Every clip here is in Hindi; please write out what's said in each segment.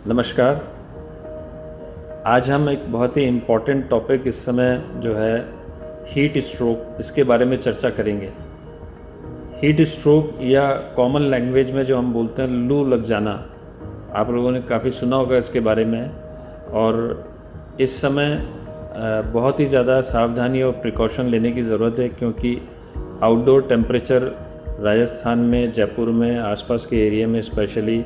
नमस्कार। आज हम एक बहुत ही इम्पोर्टेंट टॉपिक इस समय जो है हीट स्ट्रोक, इसके बारे में चर्चा करेंगे। हीट स्ट्रोक या कॉमन लैंग्वेज में जो हम बोलते हैं लू लग जाना, आप लोगों ने काफ़ी सुना होगा इसके बारे में। और इस समय बहुत ही ज़्यादा सावधानी और प्रिकॉशन लेने की ज़रूरत है, क्योंकि आउटडोर टेम्परेचर राजस्थान में, जयपुर में, आसपास के एरिया में स्पेशली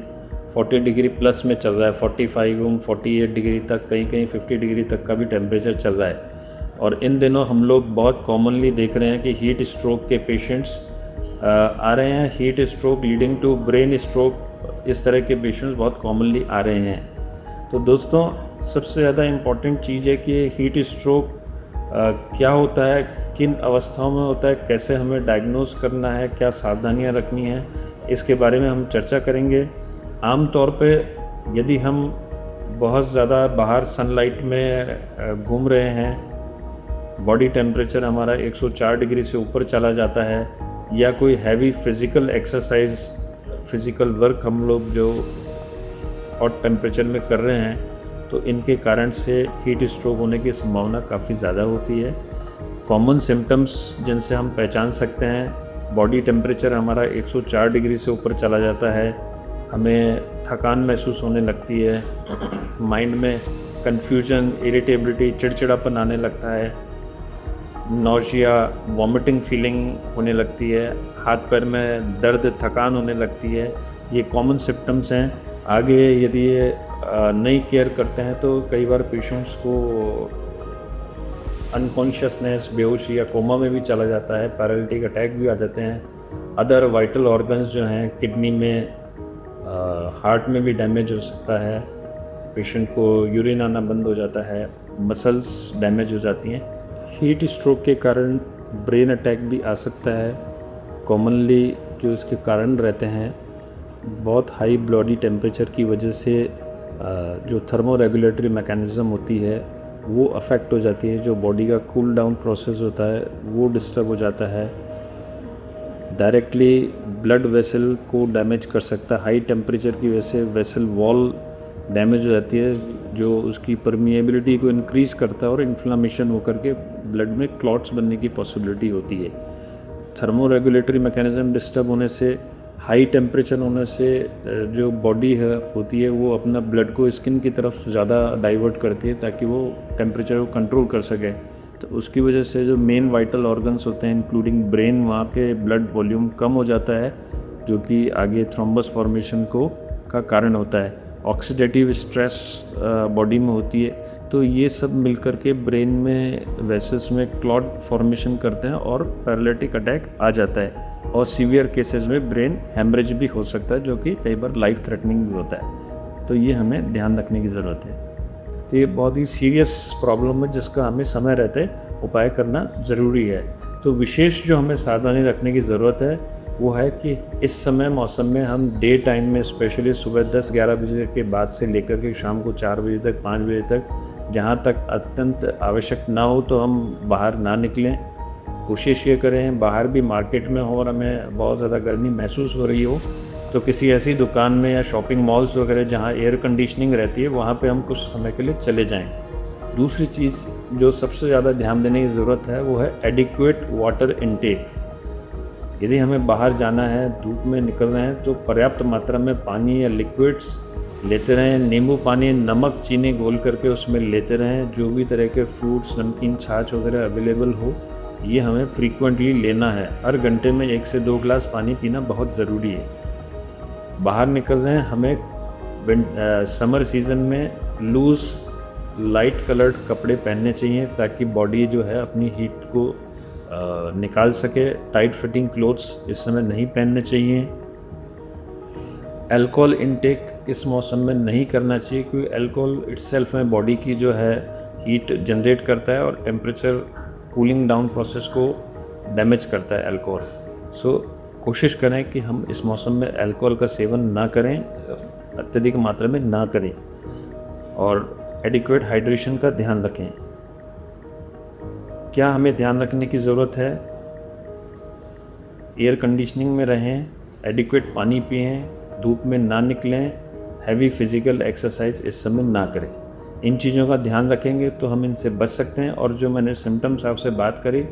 40 डिग्री प्लस में चल रहा है। 45 48 डिग्री तक, कहीं कहीं 50 डिग्री तक का भी टेम्परेचर चल रहा है। और इन दिनों हम लोग बहुत कॉमनली देख रहे हैं कि हीट स्ट्रोक के पेशेंट्स आ रहे हैं। Heat stroke leading to brain stroke, इस तरह के पेशेंट्स बहुत कॉमनली आ रहे हैं। तो दोस्तों, सबसे ज़्यादा इम्पॉर्टेंट चीज़ है कि हीट स्ट्रोक क्या होता है, किन अवस्थाओं में होता है, कैसे हमें डायग्नोस करना है, क्या सावधानियां रखनी है, इसके बारे में हम चर्चा करेंगे। आम तौर पे यदि हम बहुत ज़्यादा बाहर सनलाइट में घूम रहे हैं, बॉडी टेम्परेचर हमारा 104 डिग्री से ऊपर चला जाता है, या कोई heavy physical exercise, physical work हम लोग जो हॉट टेम्परेचर में कर रहे हैं, तो इनके कारण से हीट स्ट्रोक होने की संभावना काफ़ी ज़्यादा होती है। कॉमन सिम्टम्स जिनसे हम पहचान सकते हैं, बॉडी टेम्परेचर हमारा 104 डिग्री से ऊपर चला जाता है, हमें थकान महसूस होने लगती है, माइंड में कन्फ्यूजन, इरिटेबिलिटी, चिड़चिड़ापन आने लगता है, नौशिया, वॉमिटिंग फीलिंग होने लगती है, हाथ पैर में दर्द, थकान होने लगती है। ये कॉमन सिम्टम्स हैं। आगे यदि ये नहीं केयर करते हैं तो कई बार पेशेंट्स को अनकॉन्शियसनेस, बेहोशी या कोमा में भी चला जाता है, पैरालिटिक अटैक भी आ जाते हैं। अदर वाइटल ऑर्गन्स जो हैं, किडनी में, हार्ट में भी डैमेज हो सकता है, पेशेंट को यूरिन आना बंद हो जाता है, मसल्स डैमेज हो जाती हैं। हीट स्ट्रोक के कारण ब्रेन अटैक भी आ सकता है। कॉमनली जो इसके कारण रहते हैं, बहुत हाई बॉडी टेम्परेचर की वजह से जो थर्मो रेगुलेटरी मैकेनिज़्म होती है वो अफेक्ट हो जाती है। जो बॉडी का कूल डाउन प्रोसेस होता है वो डिस्टर्ब हो जाता है। डायरेक्टली ब्लड वेसल को डैमेज कर सकता है। हाई टेम्परेचर की वजह से वेसल वॉल डैमेज हो जाती है, जो उसकी परमिएबिलिटी को इंक्रीज़ करता है और इन्फ्लामेशन होकर के ब्लड में क्लॉट्स बनने की पॉसिबिलिटी होती है। थर्मो रेगुलेटरी मैकेनिज़्म डिस्टर्ब होने से, हाई टेम्परेचर होने से जो बॉडी है होती है वो अपना ब्लड को स्किन की तरफ ज़्यादा डाइवर्ट करती है ताकि वो टेम्परेचर को कंट्रोल कर सके। तो उसकी वजह से जो मेन वाइटल ऑर्गन्स होते हैं इंक्लूडिंग ब्रेन, वहाँ पे ब्लड वॉल्यूम कम हो जाता है, जो कि आगे थ्रोम्बस फॉर्मेशन का कारण होता है। ऑक्सीडेटिव स्ट्रेस बॉडी में होती है, तो ये सब मिलकर के ब्रेन में, वेसल्स में क्लॉट फॉर्मेशन करते हैं और पैरालिटिक अटैक आ जाता है। और सीवियर केसेस में ब्रेन हैमरेज भी हो सकता है, जो कि कई बार लाइफ थ्रेटनिंग भी होता है। तो ये हमें ध्यान रखने की ज़रूरत है। तो ये बहुत ही सीरियस प्रॉब्लम है जिसका हमें समय रहते उपाय करना ज़रूरी है। तो विशेष जो हमें सावधानी रखने की ज़रूरत है वो है कि इस समय मौसम में हम डे टाइम में, स्पेशली सुबह 10-11 बजे के बाद से लेकर के शाम को 4 बजे तक, 5 बजे तक, जहाँ तक अत्यंत आवश्यक ना हो तो हम बाहर ना निकलें। कोशिश ये करें, बाहर भी मार्केट में हो और हमें बहुत ज़्यादा गर्मी महसूस हो रही हो तो किसी ऐसी दुकान में या शॉपिंग मॉल्स वगैरह जहाँ एयर कंडीशनिंग रहती है वहाँ पे हम कुछ समय के लिए चले जाएं। दूसरी चीज़ जो सबसे ज़्यादा ध्यान देने की ज़रूरत है वो है एडिक्वेट वाटर इनटेक। यदि हमें बाहर जाना है, धूप में निकल रहे हैं, तो पर्याप्त मात्रा में पानी या लिक्विड्स लेते रहें। नींबू पानी, नमक, चीनी घोल करके उसमें लेते रहें। जो भी तरह के फ्रूट्स, नमकीन, छाछ वगैरह अवेलेबल हो, ये हमें फ्रीक्वेंटली लेना है। हर घंटे में 1 से 2 गिलास पानी पीना बहुत ज़रूरी है। बाहर निकल रहे हैं, हमें समर सीज़न में लूज़ लाइट कलर्ड कपड़े पहनने चाहिए ताकि बॉडी जो है अपनी हीट को निकाल सके। टाइट फिटिंग क्लोथ्स इस समय नहीं पहनने चाहिए। अल्कोहल इनटेक इस मौसम में नहीं करना चाहिए, क्योंकि अल्कोहल इटसेल्फ में बॉडी की जो है हीट जनरेट करता है और टेम्परेचर कूलिंग डाउन प्रोसेस को डैमेज करता है अल्कोहल। सो कोशिश करें कि हम इस मौसम में अल्कोहल का सेवन ना करें, अत्यधिक मात्रा में ना करें, और एडिक्वेट हाइड्रेशन का ध्यान रखें। क्या हमें ध्यान रखने की ज़रूरत है? एयर कंडीशनिंग में रहें, एडिक्वेट पानी पिएं, धूप में ना निकलें, हैवी फिज़िकल एक्सरसाइज इस समय ना करें। इन चीज़ों का ध्यान रखेंगे तो हम इनसे बच सकते हैं। और जो मैंने सिम्टम्स आपसे बात करी,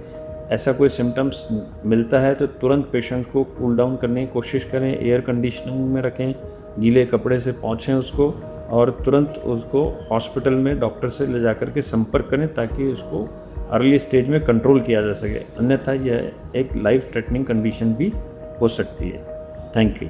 ऐसा कोई सिम्टम्स मिलता है तो तुरंत पेशेंट को कूल डाउन करने की कोशिश करें, एयर कंडीशनिंग में रखें, गीले कपड़े से पोंछें उसको और तुरंत उसको हॉस्पिटल में डॉक्टर से ले जाकर के संपर्क करें ताकि उसको अर्ली स्टेज में कंट्रोल किया जा सके, अन्यथा यह एक लाइफ थ्रेटनिंग कंडीशन भी हो सकती है। Thank you.